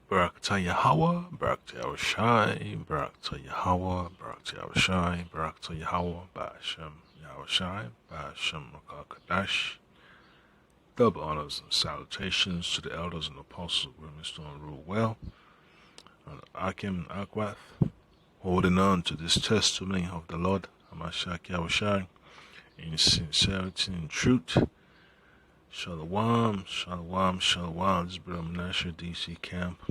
Barakata Yahweh, Barakata Yahushai, Barakata Yahweh, Barakata Yahushai, Barakata Yahweh, Ba'ashem Yahushai, Ba'ashem Rakakadash. Double honors and salutations to the elders and apostles of Brimstone rule well, and Akim and Akwath, holding on to this testimony of the Lord, Hamashak Yahushai, in sincerity and truth. Shalom, shalom, shalom. This is Brother Menashe DC Camp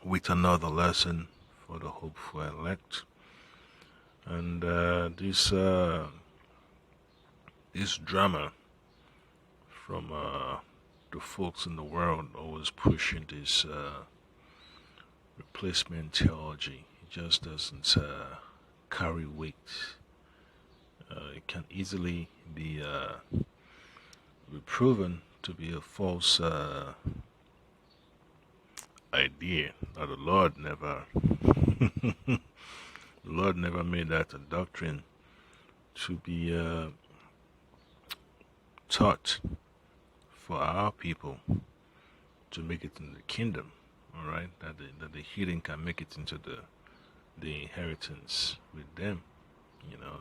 with another lesson for the hopeful elect. And this drama from the folks in the world always pushing this replacement theology. It just doesn't carry weight. It can easily be proven to be a false idea that the Lord never the Lord never made that a doctrine to be taught for our people to make it in the kingdom. All right, that the heathen can make it into the inheritance with them.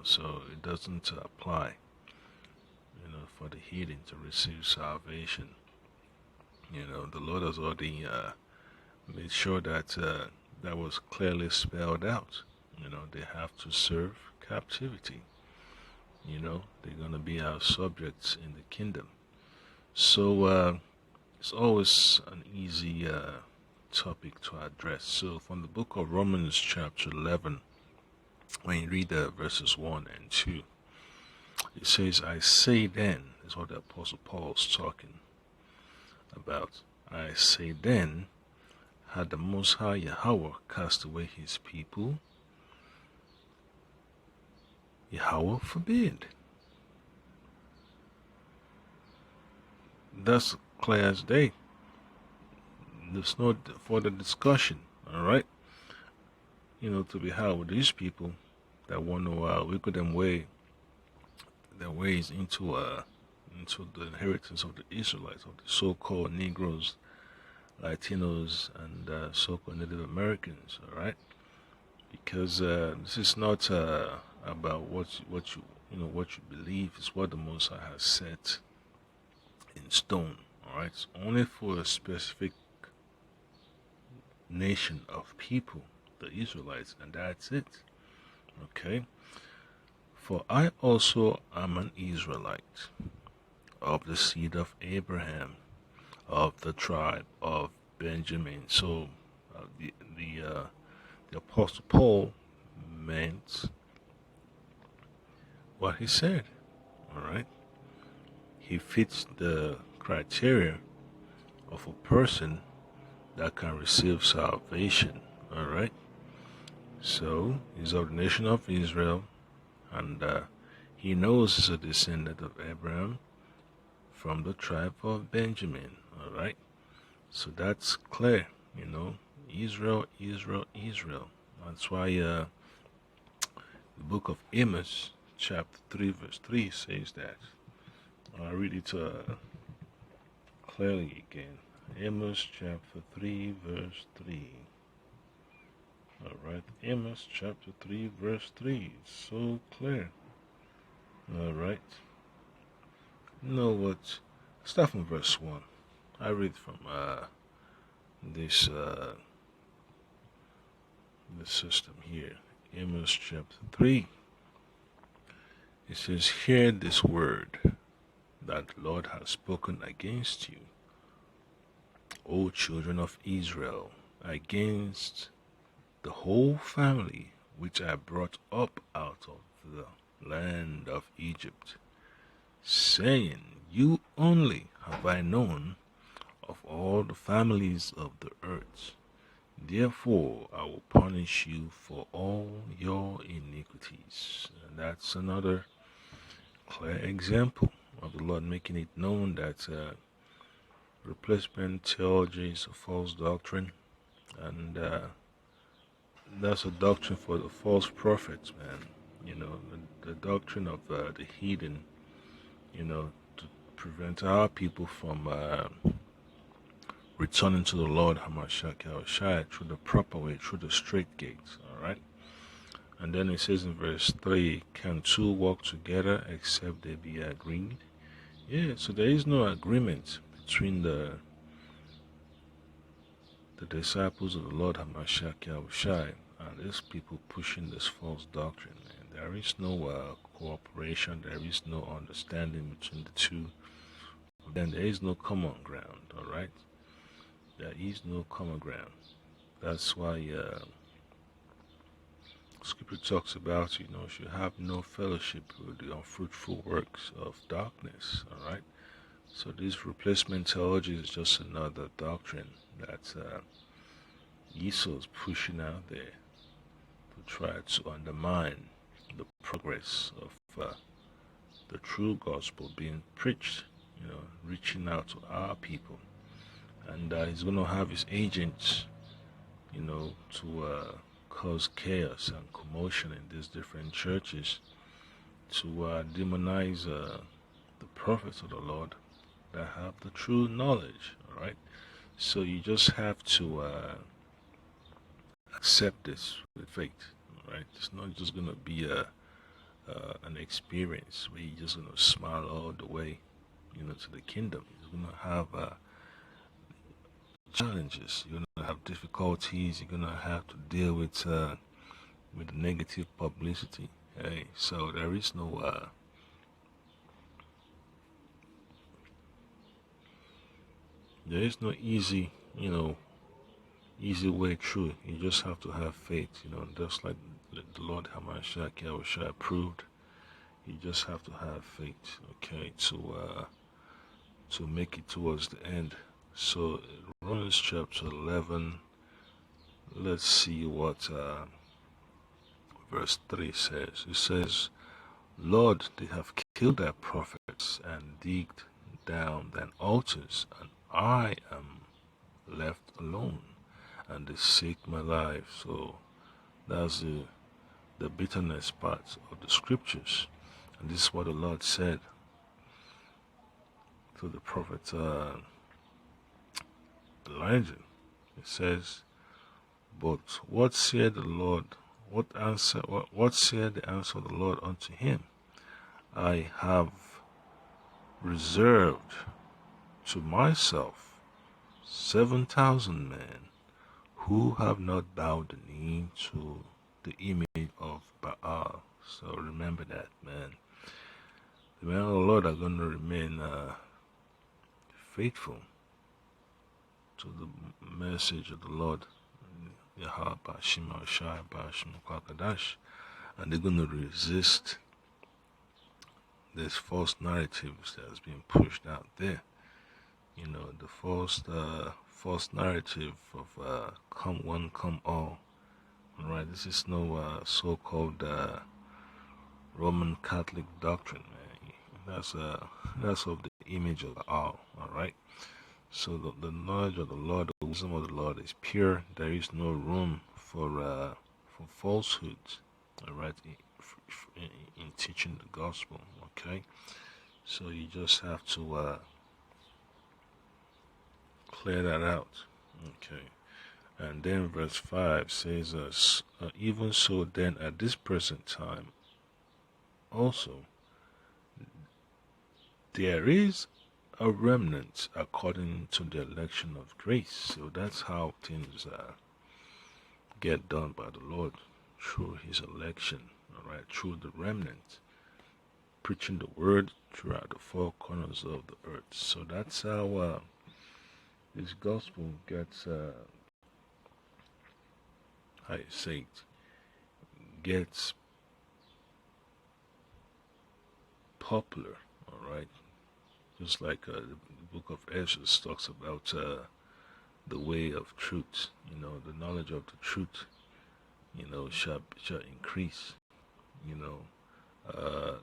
So it doesn't apply. For the heathen to receive salvation. The Lord has already made sure that that was clearly spelled out. They have to serve captivity. They're going to be our subjects in the kingdom. So it's always an easy topic to address. So from the book of Romans chapter 11, when you read verses 1 and 2, it says, I say then, is what the Apostle Paul is talking about. I say then, had the Most High Yahweh cast away his people? Yahweh forbid. That's clear as day. There's no further discussion, alright? To be had with these people that want to wiggle them their ways into the inheritance of the Israelites, of the so-called Negroes, Latinos, and so-called Native Americans. All right, because this is not about what you believe. It's what the Most High has set in stone. All right, it's only for a specific nation of people, the Israelites, and that's it. Okay. For I also am an Israelite, of the seed of Abraham, of the tribe of Benjamin. So the Apostle Paul meant what he said. All right, he fits the criteria of a person that can receive salvation. All right, so he's of the nation of Israel. And he knows he's a descendant of Abraham from the tribe of Benjamin. All right, so that's clear. Israel, Israel, Israel. That's why the book of Amos, chapter 3, verse 3 says that. I'll read it clearly again. Amos, chapter 3, verse 3. Alright, Amos chapter 3, verse 3. It's so clear. Alright. You know what? Start from verse 1. I read from this system here. Amos chapter 3. It says, hear this word that the Lord has spoken against you, O children of Israel, against the whole family which I brought up out of the land of Egypt, saying, you only have I known of all the families of the earth. Therefore I will punish you for all your iniquities. And that's another clear example of the Lord making it known that replacement theology is a false doctrine, and that's a doctrine for the false prophets, man. The doctrine of the heathen, to prevent our people from returning to the Lord Hamashiach Yahushua through the proper way, through the straight gates. Alright? And then it says in verse 3, can two walk together except they be agreed? Yeah, so there is no agreement between the disciples of the Lord Hamashiach Yahushua and these people pushing this false doctrine. And there is no cooperation, there is no understanding between the two. Then there is no common ground, alright? There is no common ground. That's why Scripture talks about, should have no fellowship with the unfruitful works of darkness, alright? So this replacement theology is just another doctrine that Esau's pushing out there to try to undermine the progress of the true gospel being preached, reaching out to our people. And he's going to have his agents, to cause chaos and commotion in these different churches, to demonize the prophets of the Lord that have the true knowledge, alright? So you just have to accept this with faith, right? It's not just going to be an experience where you're just going to smile all the way, to the kingdom. You're going to have challenges. You're going to have difficulties. You're going to have to deal with the negative publicity. Hey, so there is no easy, easy way through. You just have to have faith, just like the Lord Hamashiach Yahushua proved. You just have to have faith, okay, to make it towards the end. So Romans chapter 11, let's see what verse 3 says. It says, Lord, they have killed their prophets and digged down their altars, and I am left alone, and they seek my life. So that's the bitterness part of the scriptures. And this is what the Lord said to the prophet Elijah. It says, but what said the Lord? What said the answer of the Lord unto him? I have reserved to myself 7,000 men who have not bowed the knee to the image of Baal. So remember that, man. The men of the Lord are going to remain faithful to the message of the Lord, Yahweh Bashim Ashai Bashim Kwakadash, and they're going to resist this false narratives that has been pushed out there. The false narrative of come one, come all. Alright, this is no so-called Roman Catholic doctrine, man. That's of the image of the all. Alright. So the knowledge of the Lord, the wisdom of the Lord is pure. There is no room for falsehoods, all right, in teaching the gospel. Okay, so you just have to clear that out. Okay, and then verse 5 says, even so, then at this present time, also there is a remnant according to the election of grace. So that's how things get done by the Lord, through his election, all right, through the remnant, preaching the word throughout the four corners of the earth. So that's how this gospel gets, how you say it, gets popular, all right. Just like the book of Ezra talks about the way of truth, the knowledge of the truth, shall increase, the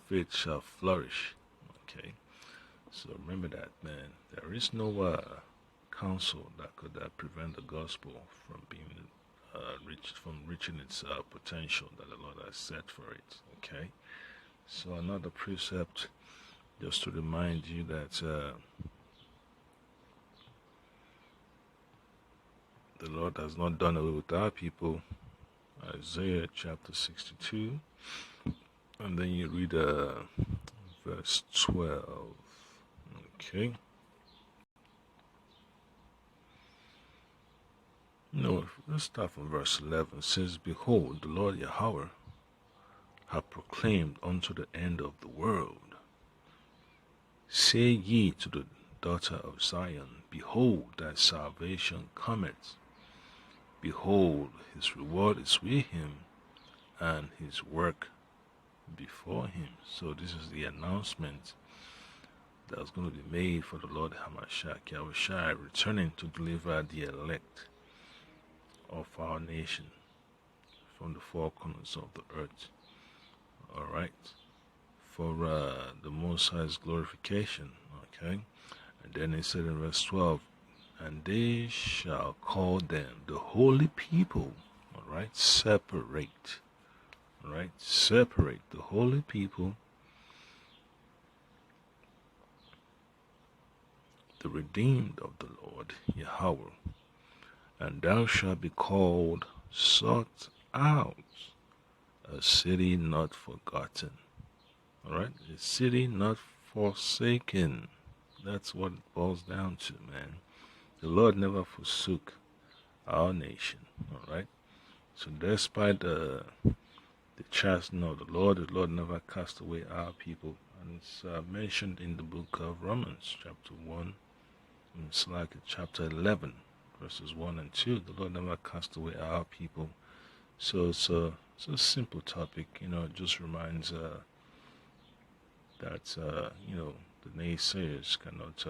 faith shall flourish. Okay, so remember that, man. There is no counsel that could prevent the gospel from being reaching its potential that the Lord has set for it. Okay, so another precept, just to remind you that The Lord has not done away with our people. Isaiah chapter 62. And then you read verse 12. Okay. No, let's start from verse 11. It says, Behold, the Lord Yahweh hath proclaimed unto the end of the world. Say ye to the daughter of Zion, Behold, thy salvation cometh. Behold, his reward is with him, and his work before him. So this is the announcement that's going to be made for the Lord Hamashiach Yahushua returning to deliver the elect of our nation from the four corners of the earth. Alright, for the Most High's glorification. Okay, and then it said in verse 12, and they shall call them the holy people. Alright, separate. Alright, separate the holy people, the redeemed of the Lord Yahweh, and thou shalt be called sought out, a city not forgotten. Alright, a city not forsaken. That's what it boils down to, man. The Lord never forsook our nation. Alright, so despite the chastening of the Lord never cast away our people. And it's mentioned in the book of Romans, chapter 1, and it's like chapter 11, verses 1 and 2. The Lord never cast away our people. So it's a simple topic, it just reminds that, the naysayers cannot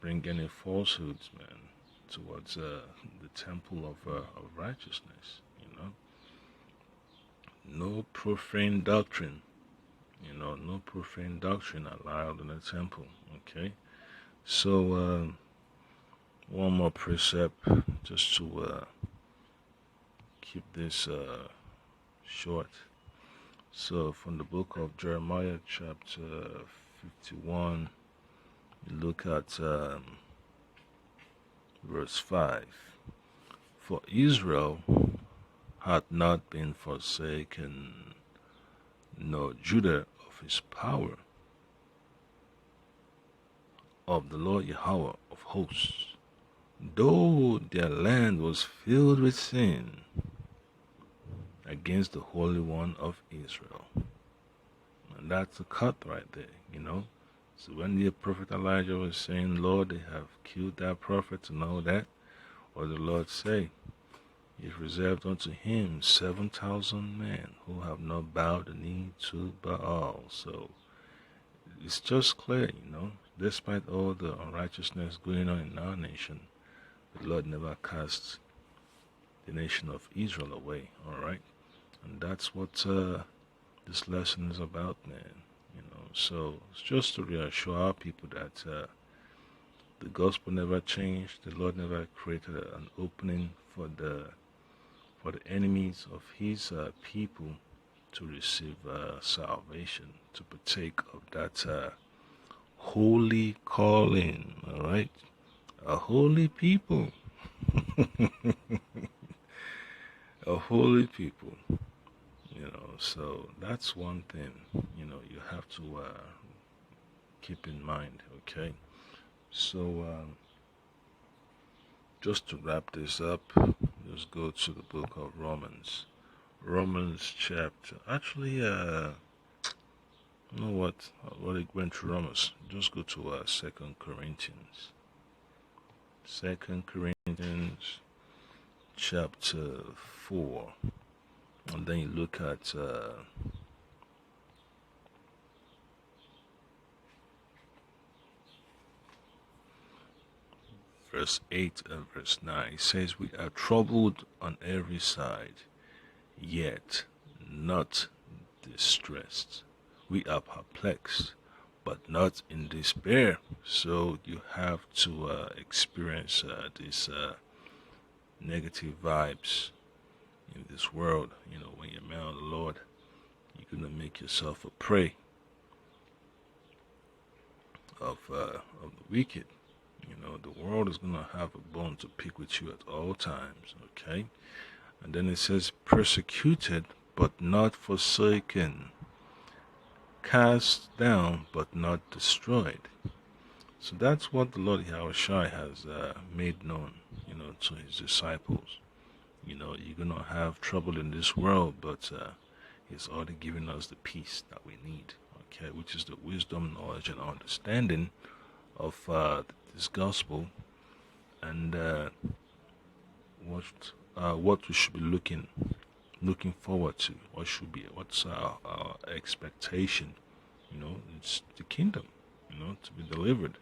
bring any falsehoods, man, towards the temple of righteousness, No profane doctrine, no profane doctrine allowed in the temple, okay? So, one more precept, just to keep this short. So, from the book of Jeremiah, chapter 51, you look at verse 5. For Israel hath not been forsaken, nor Judah of his power, of the Lord Yahweh of hosts, though their land was filled with sin against the Holy One of Israel. And that's a cut right there, So when the prophet Elijah was saying, Lord, they have killed that prophet and all that, what did the Lord say? He reserved unto him 7,000 men who have not bowed the knee to Baal. So it's just clear, despite all the unrighteousness going on in our nation, the Lord never cast the nation of Israel away, alright? And that's what this lesson is about, man. So it's just to reassure our people that the gospel never changed. The Lord never created an opening for the enemies of his people to receive salvation, to partake of that holy calling, all right? A holy people. A holy people, so that's one thing, you have to keep in mind, okay? So, just to wrap this up, let's go to the book of Romans. Romans chapter, actually, you know what? What it went through Romans. Just go to 2 Corinthians. 2 Corinthians chapter 4. And then you look at verse 8 and verse 9. It says, we are troubled on every side, yet not distressed. We are perplexed, but not in despair. So you have to experience these negative vibes in this world. When you're man of the Lord, you're going to make yourself a prey of the wicked. The world is going to have a bone to pick with you at all times, okay? And then it says, persecuted but not forsaken, cast down but not destroyed. So that's what the Lord Yahushua has made known, to his disciples. You're going to have trouble in this world, but he's already given us the peace that we need, okay, which is the wisdom, knowledge, and understanding of this gospel, and what we should be looking forward to. What's our expectation? It's the kingdom, to be delivered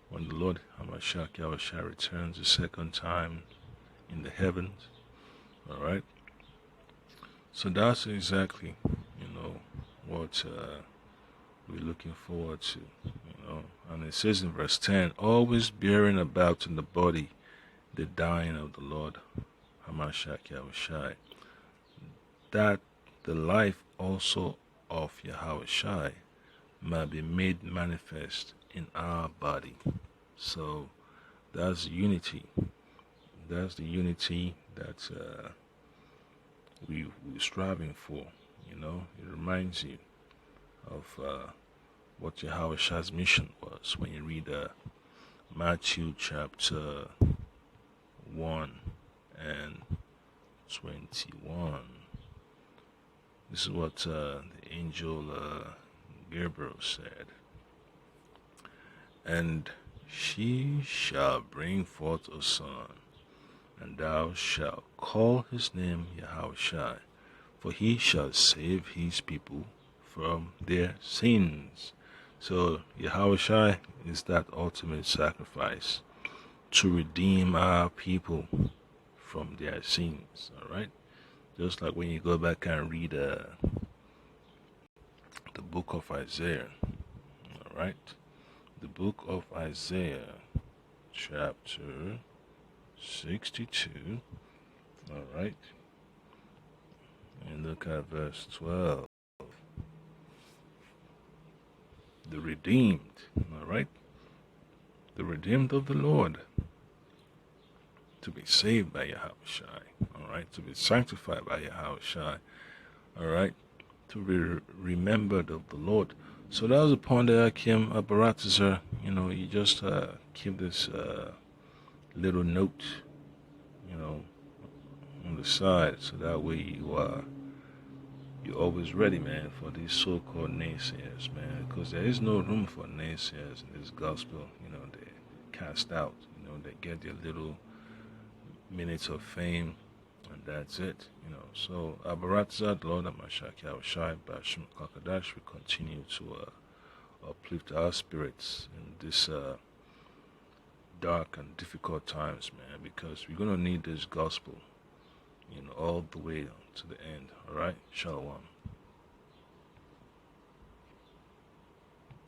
when the Lord Hamashiach Yahushua returns the second time in the heavens. All right. So that's exactly, what we're looking forward to. And it says in verse 10, always bearing about in the body the dying of the Lord Hamashiach Yahushua, that the life also of Yahushua might be made manifest in our body. So that's unity. That's the unity that we're striving for. It reminds you of what Yahushua's mission was when you read Matthew chapter 1 and 21. This is what the angel Gabriel said. And she shall bring forth a son, and thou shalt call his name Yahushua, for he shall save his people from their sins. So Yahushua is that ultimate sacrifice to redeem our people from their sins. All right, just like when you go back and read the book of Isaiah. All right, the book of Isaiah, chapter 62. All right, and look at verse 12. The redeemed. All right, the redeemed of the Lord, to be saved by Yahushua. All right, to be sanctified by Yahushua. All right, to be remembered of the Lord. So that was the point that I came up, Baratazar. You just keep this little note, on the side, so that way you're always ready, man, for these so-called naysayers, man, because there is no room for naysayers in this gospel. They cast out, they get their little minutes of fame, and that's it, So, Abaratza, the Lord Hamashiach Yahushua, Bashim Kakadash, we continue to uplift our spirits in this dark and difficult times, man, because we're going to need this gospel, all the way to the end. All right, Shalom.